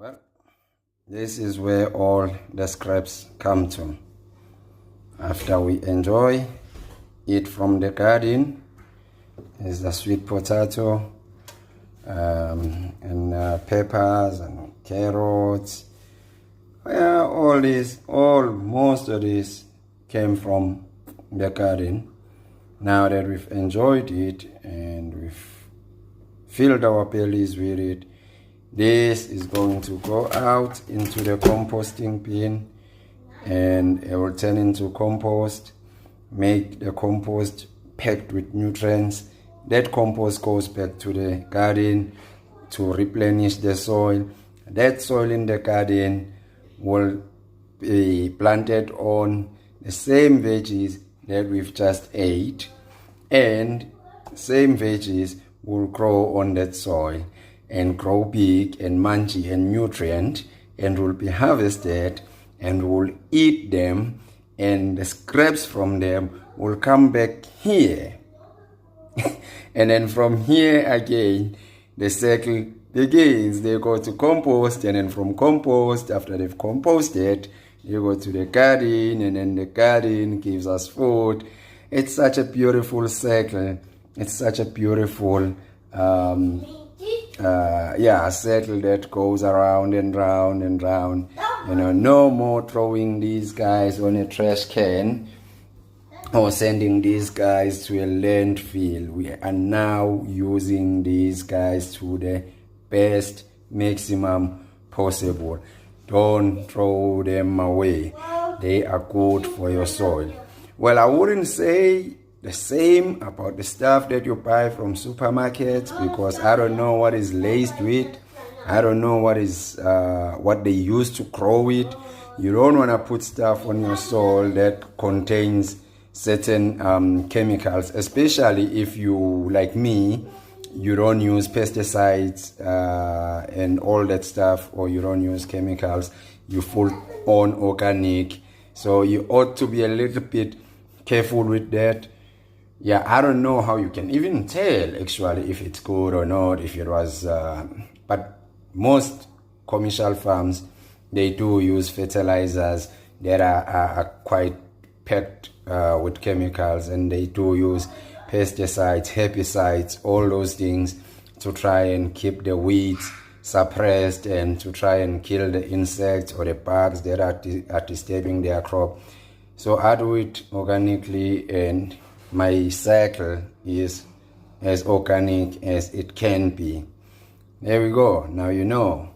Well, this is where all the scraps come to. After we enjoy it from the garden, is the sweet potato and peppers and carrots. Yeah, most of this came from the garden. Now that we've enjoyed it and we've filled our bellies with it, this is going to go out into the composting bin and it will turn into compost, make the compost packed with nutrients. That compost goes back to the garden to replenish the soil. That soil in the garden will be planted on the same veggies that we've just ate, and same veggies will grow on that soil and grow big and munchy and nutrient, and will be harvested and will eat them, and the scraps from them will come back here. And then from here again, the cycle begins. They go to compost, and then from compost, after they've composted, they go to the garden, and then the garden gives us food. It's such a beautiful cycle. It's such a beautiful circle that goes around and round and round. You know, no more throwing these guys on a trash can or sending these guys to a landfill. We are now using these guys to the best maximum possible. Don't throw them away. They are good for your soil. Well, I wouldn't say the same about the stuff that you buy from supermarkets, because I don't know what is laced with. I don't know what they use to grow it. You don't want to put stuff on your soil that contains certain chemicals, especially if you, like me, you don't use pesticides and all that stuff, or you don't use chemicals. You full on organic, so you ought to be a little bit careful with that. Yeah, I don't know how you can even tell actually if it's good or not, if it was but most commercial farms, they do use fertilizers that are quite packed with chemicals, and they do use pesticides, herbicides, all those things to try and keep the weeds suppressed and to try and kill the insects or the bugs that are disturbing their crop. So I do it organically, and my cycle is as organic as it can be. There we go. Now you know.